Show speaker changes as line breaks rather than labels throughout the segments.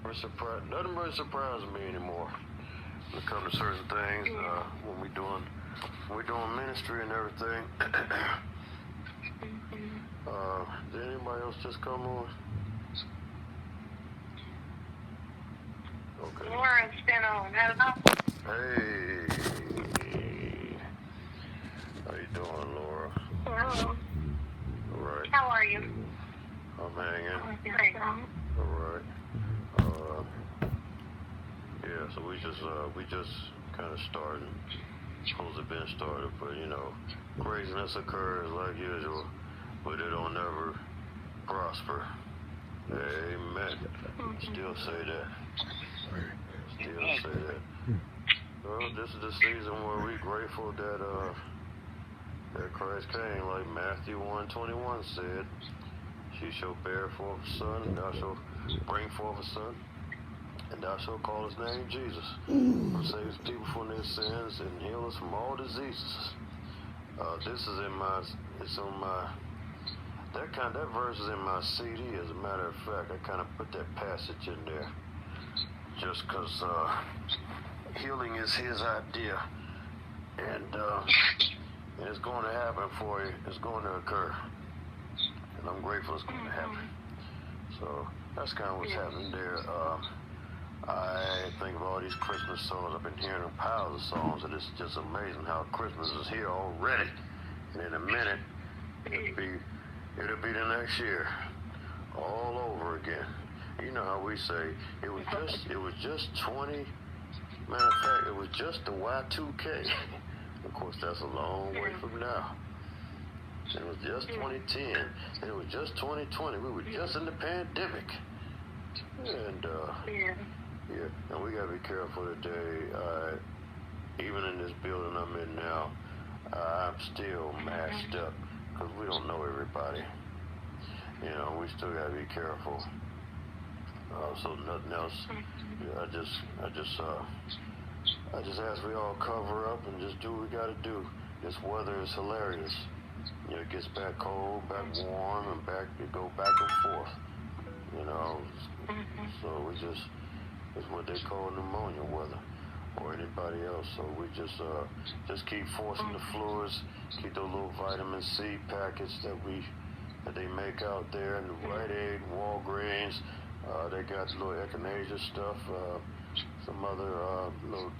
Nothing really surprises me anymore when it comes to certain things. When we're doing ministry and everything. Did anybody else just come on? Okay.
Lauren's been on. Hello.
Hey. How you doing, Laura?
Hello.
All right.
How are you?
I'm hanging.
Great.
All right. Yeah, so we just kind of started. Supposed to have been started, but you know, craziness occurs like usual, but it don't ever prosper. Amen. Still say that. Still say that. Well, this is the season where we're grateful that Christ came, like Matthew 1:21 said. She shall bear forth a son, and thou shalt bring forth a son, and thou shalt call his name Jesus, who saves people from their sins and heal us from all diseases. This is that verse is in my CD. As a matter of fact, I kind of put that passage in there just because healing is his idea, and it's going to happen for you. It's going to occur, and I'm grateful it's going to happen. So that's kind of what's happening there. I think of all these Christmas songs. I've been hearing piles of songs, and it's just amazing how Christmas is here already. And in a minute, it'll be the next year, all over again. You know how we say it was just 20. Matter of fact, it was just the Y2K. Of course, that's a long way from now. It was just 2010, and it was just 2020. We were just in the pandemic, and yeah, and we gotta be careful today. Even in this building I'm in now, I'm still mashed up because we don't know everybody. You know, we still gotta be careful. So nothing else. I just ask we all cover up and just do what we gotta do. This weather is hilarious. You know, it gets back cold, back warm, and it go back and forth. You know, so it's what they call pneumonia weather, or anybody else. So we just keep forcing the fluids, keep those little vitamin C packets that they make out there in the Rite Aid, Walgreens. They got little echinacea stuff, some other little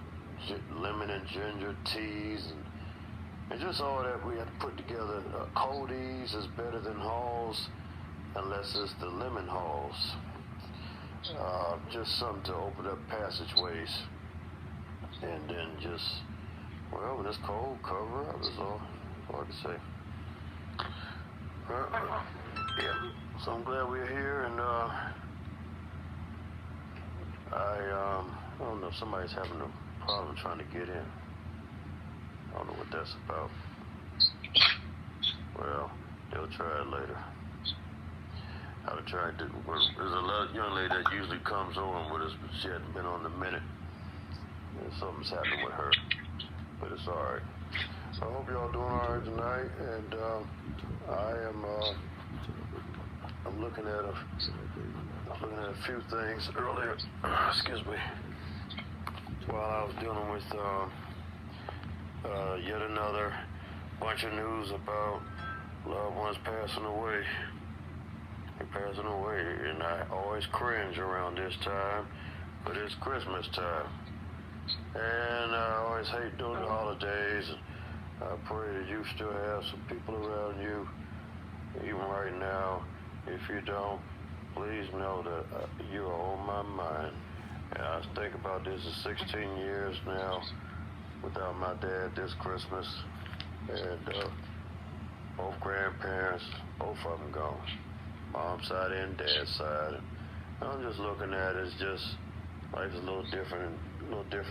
lemon and ginger teas, and just all that we have to put together. Cody's is better than Halls, unless it's the lemon Halls. Just something to open up passageways, and then when it's cold, cover up is all I can say. Yeah, so I'm glad we're here, and I don't know if somebody's having a problem trying to get in. I don't know what that's about. Well, they'll try it later. I'll try to. There's a young lady that usually comes on with us, but she hadn't been on in a minute. And something's happened with her, but it's all right. So I hope y'all doing all right tonight, and I'm looking at a few things earlier. Excuse me. While I was dealing with yet another bunch of news about loved ones passing away. They're passing away, and I always cringe around this time, but it's Christmas time. And I always hate doing the holidays, and I pray that you still have some people around you, even right now. If you don't, please know that you are on my mind. And I think about this for 16 years now without my dad this Christmas, and both grandparents, both of them gone. Mom's side and dad's side. And I'm just looking at it as just life's a little different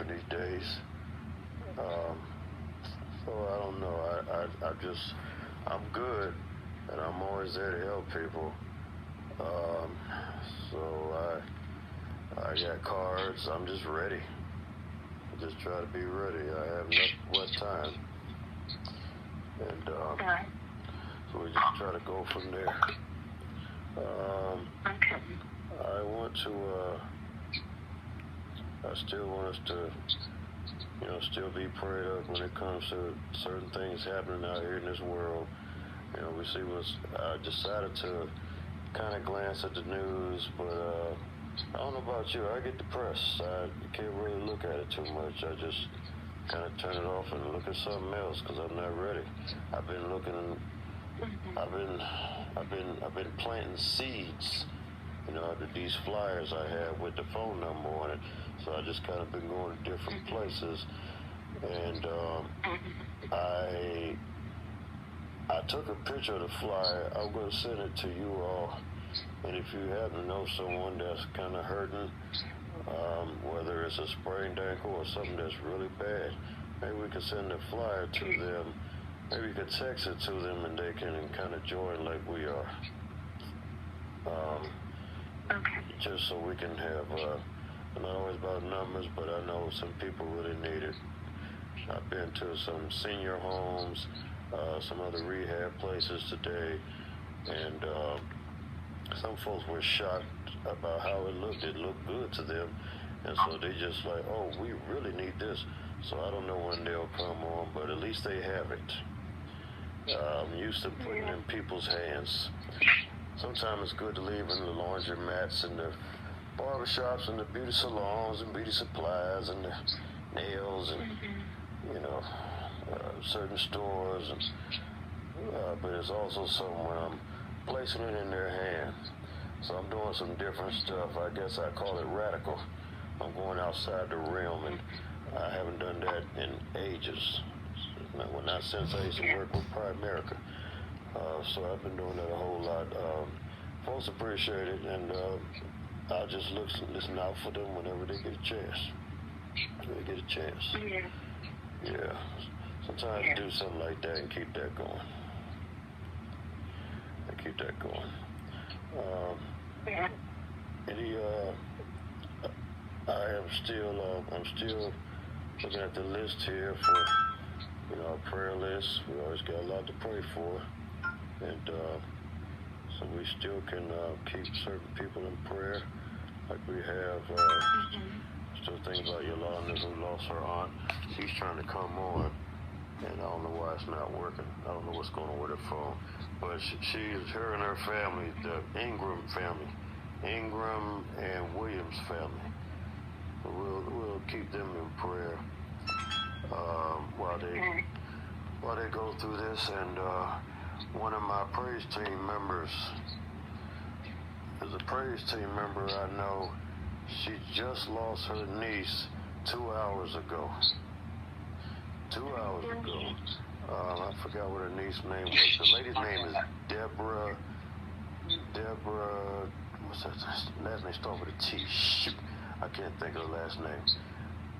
these days. So I don't know. I'm good, and I'm always there to help people. So I got cards. I'm just ready. I just try to be ready. I have much time, and so we just try to go from there. I want to I still want us to, still be prayed up when it comes to certain things happening out here in this world. We see I decided to kind of glance at the news, but I don't know about you. I get depressed. I can't really look at it too much. I just kind of turn it off and look at something else because I'm not ready. I've been looking. I've been planting seeds. These flyers I have with the phone number on it. So I just kind of been going to different places, and I took a picture of the flyer. I'm going to send it to you all. And if you happen to know someone that's kind of hurting, whether it's a sprained ankle or something that's really bad, maybe we could send a flyer to them. Maybe you could text it to them and they can kind of join like we are.
Okay.
Just so we can have, I'm not always about numbers, but I know some people really need it. I've been to some senior homes, some other rehab places today, and some folks were shocked about how it looked. It looked good to them, and so they just like, oh, we really need this. So I don't know when they'll come on, but at least they have it. I'm used to putting it in people's hands. Sometimes it's good to leave in the laundromats and the barbershops and the beauty salons and beauty supplies and the nails and, certain stores. But it's also something when I'm placing it in their hand. So I'm doing some different stuff. I guess I call it radical. I'm going outside the realm, and I haven't done that in ages. Well, not since I used to work with Primerica. So I've been doing that a whole lot. Folks appreciate it, and I'll just listen out for them whenever they get a chance. Yeah. Sometimes do something like that and keep that going. I'm still looking at the list here for, our prayer list. We always got a lot to pray for. And so we still can keep certain people in prayer. Like we have, still thinking about Yolanda who lost her aunt. She's trying to come on. And I don't know why it's not working. I don't know what's going on with her phone. But her and her family, the Ingram family, Ingram and Williams family. So we'll keep them in prayer while they go through this. And one of my praise team members is a praise team member I know. She just lost her niece 2 hours ago. 2 hours ago. I forgot what her niece's name was. The lady's name is Deborah, what's that last name? Start with a T. Shoot, I can't think of the last name.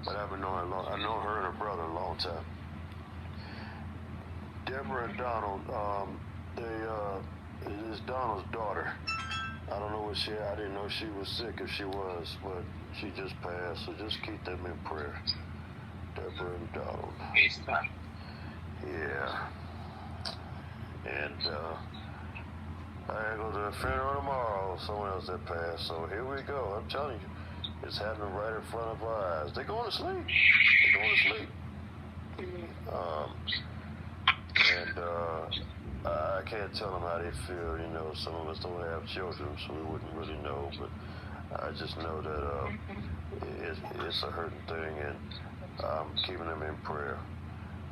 But I've been knowing her I know her and her brother a long time. Deborah and Donald, is Donald's daughter. I don't know I didn't know she was sick if she was, but she just passed, so just keep them in prayer. Deborah and Donald. Yeah. And I gotta go to the funeral tomorrow. Someone else that passed. So here we go. I'm telling you, it's happening right in front of our eyes. They're going to sleep. I can't tell them how they feel. Some of us don't have children, so we wouldn't really know. But I just know that it's a hurting thing, and I'm keeping them in prayer.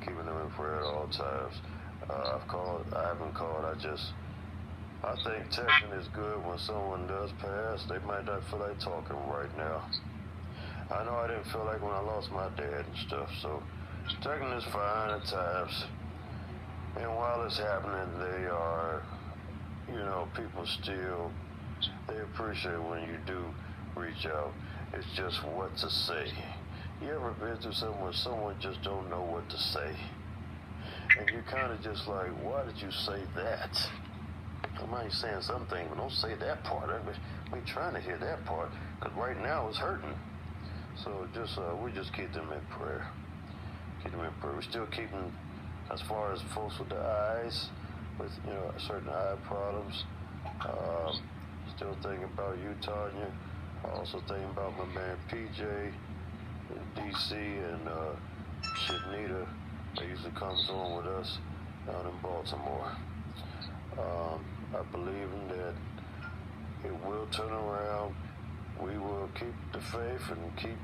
At all times. I haven't called. I think texting is good when someone does pass. They might not feel like talking right now. I know I didn't feel like when I lost my dad and stuff, so texting is fine at times. And while it's happening, they are, people still, they appreciate when you do reach out. It's just what to say. You ever been through something where someone just don't know what to say? And you're kind of just like, why did you say that? I might be saying something, but don't say that part. I ain't trying to hear that part, because right now it's hurting. So we just keep them in prayer. We're still keeping, as far as folks with the eyes, with certain eye problems. Still thinking about you, Tanya. Also thinking about my man PJ. DC and Shanita, that usually comes on with us down in Baltimore. I believe in that it will turn around. We will keep the faith and keep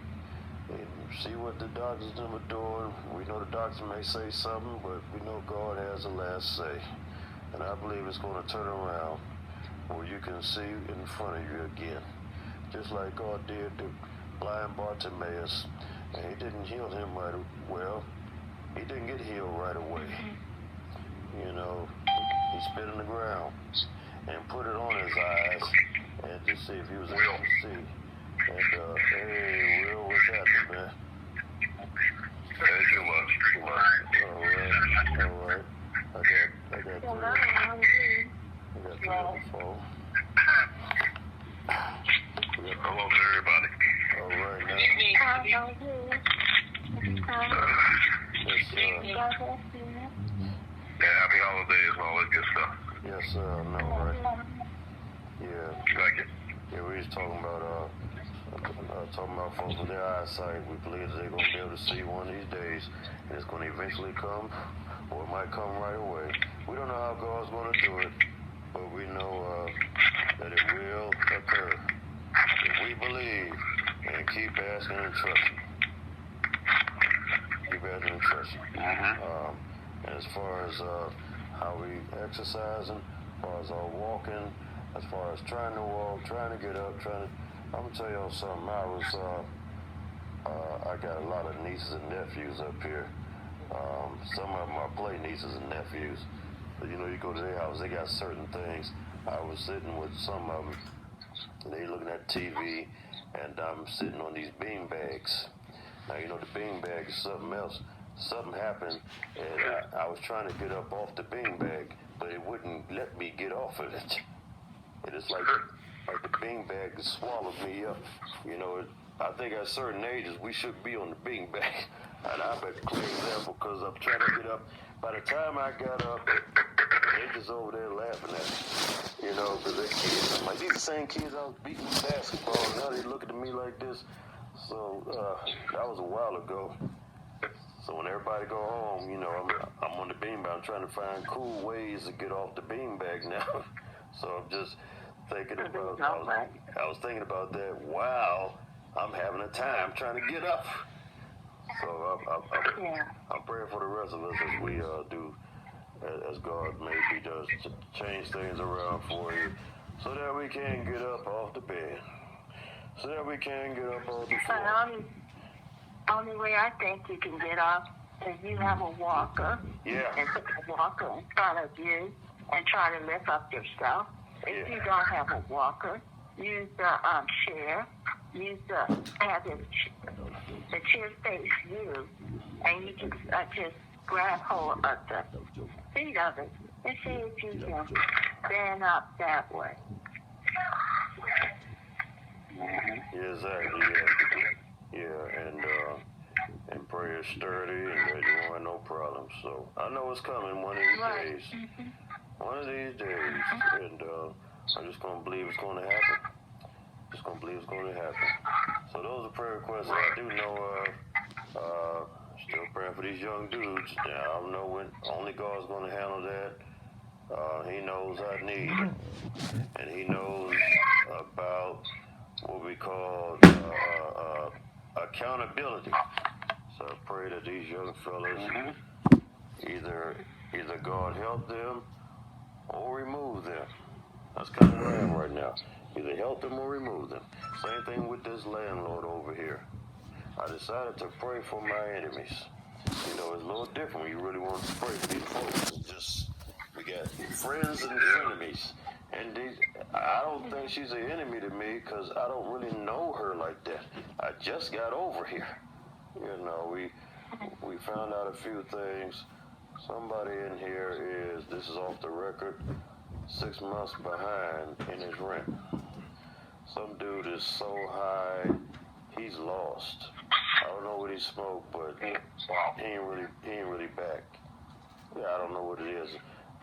and see what the doctors are doing. We know the doctors may say something, but we know God has the last say. And I believe it's going to turn around where you can see in front of you again. Just like God did to blind Bartimaeus. And he didn't heal him right well. He didn't get healed right away. You know, he spit in the ground and put it on his eyes and to see if he was able to see. And, hey, Will, what's happening, man?
Hey, too much.
All right. I got three on the phone.
Hello to everybody.
All right, now.
Yeah, happy holidays and all that good stuff.
Yes, sir, I know, right? Yeah.
Thank you.
Yeah, we was talking about folks with their eyesight. We believe they're going to be able to see one of these days, and it's going to eventually come, or it might come right away. We don't know how God's going to do it, but we know that it will occur if we believe and keep asking and trusting. Keep asking and trusting. And as far as how we exercising, as far as our walking, as far as trying to walk, trying to get up, I'm gonna tell y'all something. I got a lot of nieces and nephews up here. Some of them are play nieces and nephews. But, you know, you go to their house, they got certain things. I was sitting with some of them, and they looking at TV, and I'm sitting on these bean bags. Now, you know, the bean bag is something else. Something happened, and I was trying to get up off the bean bag, but it wouldn't let me get off of it. And it's like the bean bag swallowed me up. You know, I think at certain ages we should be on the bean bag. And I bet clear example because I'm trying to get up. By the time I got up, they just over there laughing at me. You know, because they're kids. I'm like, these the same kids I was beating basketball. Now they looking at me like this. So that was a while ago. So when everybody go home, you know, I'm on the beanbag. I'm trying to find cool ways to get off the beanbag now. So I'm just thinking about. I was thinking about that while I'm having a time trying to get up. So I'm praying for the rest of us as we do, as God maybe does to change things around for you, so that we can get up off the bed, so that we can get up off the floor.
Only way I think you can get up is you have a walker.
Yeah.
And put the walker in front of you and try to lift up yourself. If you don't have a walker, use the chair. Have the chair face you, and you just grab hold of the feet of it and see if you can stand up that way.
Exactly. Yeah, and prayer is sturdy, and that you won't have no problems. So I know it's coming one of these days. One of these days, and I'm just gonna believe it's gonna happen. So those are prayer requests. I do know. Still praying for these young dudes. Now, I don't know when. Only God's gonna handle that. He knows our need, and He knows about what we call accountability. So I pray that these young fellas either God help them or remove them. That's kind of where I am right now. Either help them or remove them. Same thing with this landlord over here. I decided to pray for my enemies. You know, it's a little different when you really want to pray for these folks. It's just, we got friends and frenemies. And I don't think she's an enemy to me because I don't really know her like that. I just got over here. You know, we found out a few things. Somebody in here this is off the record, 6 months behind in his rent. Some dude is so high, he's lost. I don't know what he smoked, but he ain't really back. Yeah, I don't know what it is.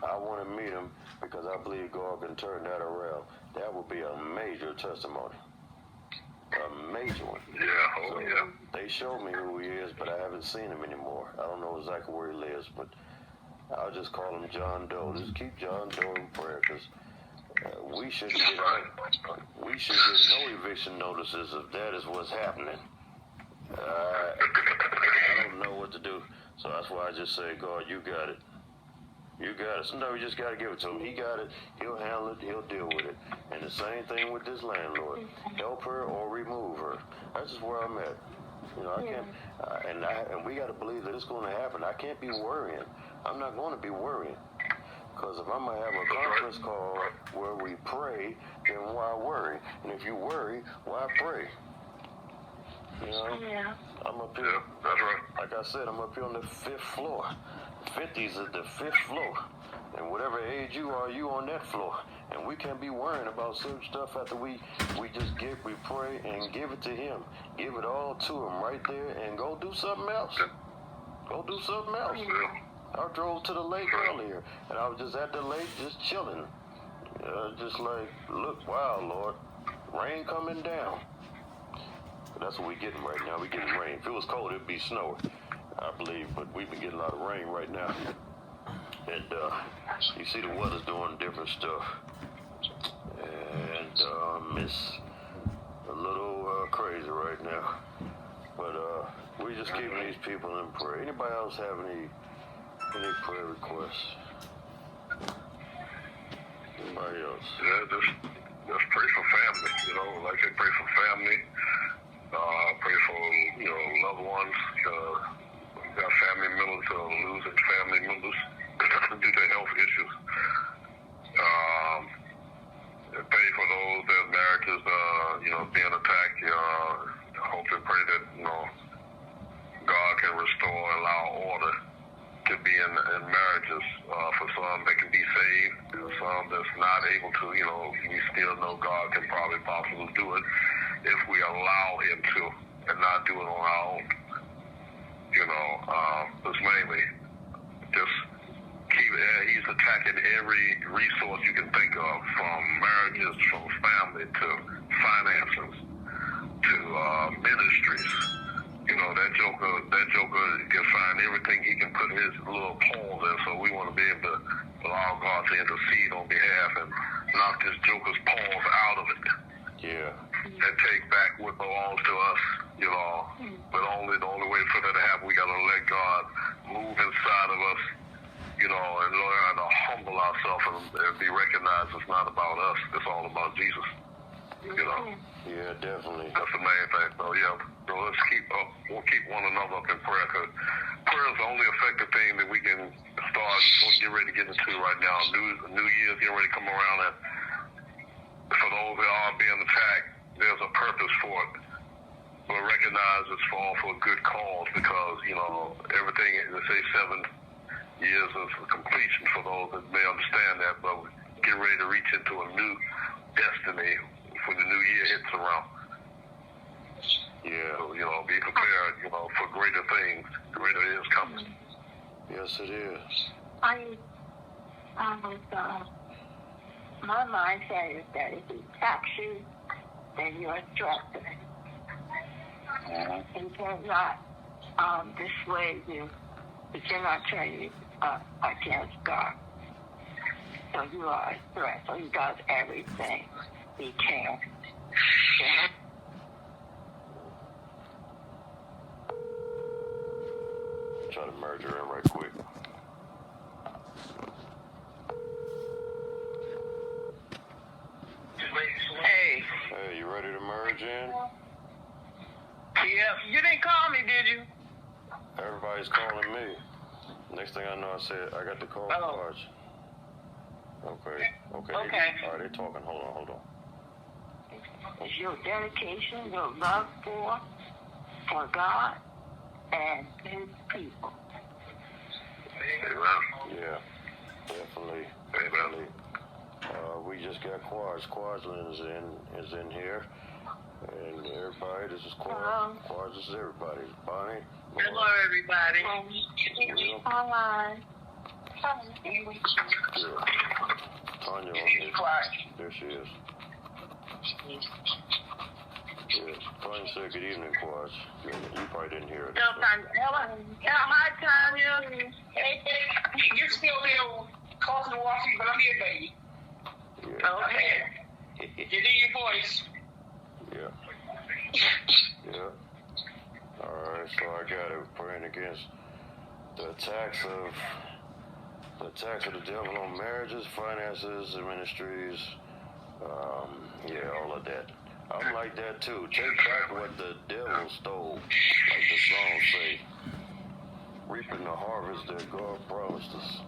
I want to meet him because I believe God can turn that around. That would be a major testimony. A major one.
Yeah,
so
yeah.
They They showed me who he is, but I haven't seen him anymore. I don't know exactly where he lives, but I'll just call him John Doe. Just keep John Doe in prayer, because we should get no eviction notices if that is what's happening. I don't know what to do, so that's why I just say, God, you got it. You got it. Sometimes we just got to give it to him. He got it. He'll handle it. He'll deal with it. And the same thing with this landlord. Help her or remove her. That's just where I'm at. You know, I can't. And we got to believe that it's going to happen. I can't be worrying. I'm not going to be worrying. Because if I'm going to have a conference call where we pray, then why worry? And if you worry, why pray? You know?
Yeah.
I'm up here.
Yeah, that's right.
Like I said, I'm up here on the 5th floor. 50's at the 5th floor. And whatever age you are, you on that floor. And we can't be worrying about certain stuff after we pray and give it to him. Give it all to him right there and go do something else. Go do something else. I drove to the lake earlier, and I was just at the lake just chilling. Just like, look, wow, Lord, rain coming down. That's what we're getting right now. We're getting rain. If it was cold, it'd be snow, I believe. But we've been getting a lot of rain right now. And you see the weather's doing different stuff. And it's a little crazy right now. But we're just keeping these people in prayer. Anybody else have any prayer requests? Anybody else?
Yeah, just pray for family. You know, like I pray for family. Pray for, you know, loved ones. Got family members losing family members due to health issues. Pray for those that marriages, you know, being attacked. Hope and pray that, you know, God can restore and allow order to be in marriages. For some that can be saved, and some that's not able to, you know, we still know God can probably possibly do it if we allow him to and not do it on our own. You know, it's mainly just he's attacking every resource you can think of, from marriages, from family, to finances, to ministries. You know, that joker can find everything he can put his little paws in, so we want to be able to allow God to intercede on behalf and knock this joker's paws out of it.
Yeah.
And take back what belongs to us, you know. But the only way for that to happen, we got to let God move inside of us, you know, and learn to humble ourselves and be recognized it's not about us, it's all about Jesus, you know.
Yeah, definitely.
That's the main thing. So, yeah, so we'll keep one another up in prayer, because prayer is the only effective thing that we can get ready to get into right now. New Year's getting ready to come around, and for those that are being attacked, there's a purpose for it. But recognize it's for a good cause, because, you know, everything, they say 7 years of completion for those that may understand that, but get ready to reach into a new destiny when the new year hits around. Yeah. So, you know, be prepared, you know, for greater things. Greater is coming.
Yes, it is.
My mindset is that if he attacks you, then you're a threat to him. And he cannot dissuade you. He cannot turn you against God. So you are a threat. So he does everything he can. Yeah.
Try to merge her in right quick.
Hey.
Hey, you ready to merge in?
Yeah, you didn't call me, did you?
Everybody's calling me. Next thing I know, I said, I got the call cards. Okay.
Okay.
All right, they talking. Hold on.
It's your dedication, your love for God and his people.
Amen.
Yeah, definitely.
Amen.
We just got Quads. Quadlin is in here. And everybody, this is Quads.
Hello.
Quads, this is everybody. Bonnie.
Hello, everybody.
Will.
Hi.
Yeah. Tanya on
She's
here.
quiet.
There she is. Yeah, Tanya. said good evening, Quads. You probably didn't hear it.
Hi, Tanya. Hey, you're still there causing the water, but I'm here, baby.
Yeah.
Okay. You need your voice.
Yeah. Yeah. All right, so I got it. Praying against the attacks of the devil on marriages, finances, and ministries. Yeah, all of that. I'm like that too. Take back what the devil stole, like the song say. Reaping the harvest that God promised us.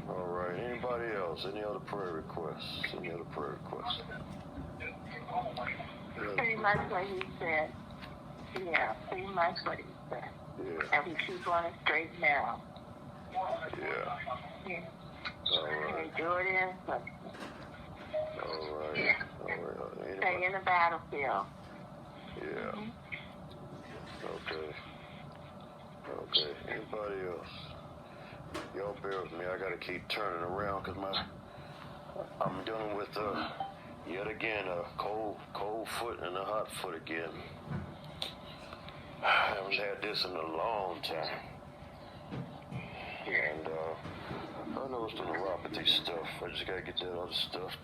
All right. Anybody else? Any other prayer requests?
Pretty much what he said. Yeah, pretty much what he said.
Yeah.
And we keep on it straight now.
Yeah.
Yeah.
All right.
Jordan, but
All right. Anybody?
stay in the battlefield.
Yeah. Okay. Anybody else? Y'all bear with me. I gotta keep turning around because I'm dealing with yet again a cold foot and a hot foot again. I haven't had this in a long time. And I know it's the neuropathy stuff. I just gotta get that other stuff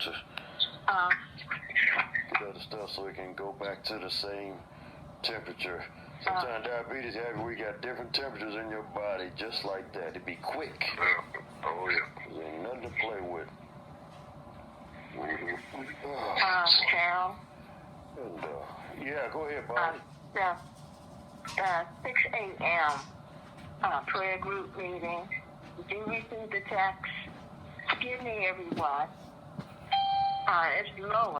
so it can go back to the same temperature. Sometimes diabetes happens, we got different temperatures in your body, just like that. It'd be quick.
Oh, yeah.
There ain't nothing to play with.
Carol.
And, yeah, go ahead, Bob.
The 6 a.m. Prayer group meeting. Did you receive the text? Forgive me, everyone. It's low.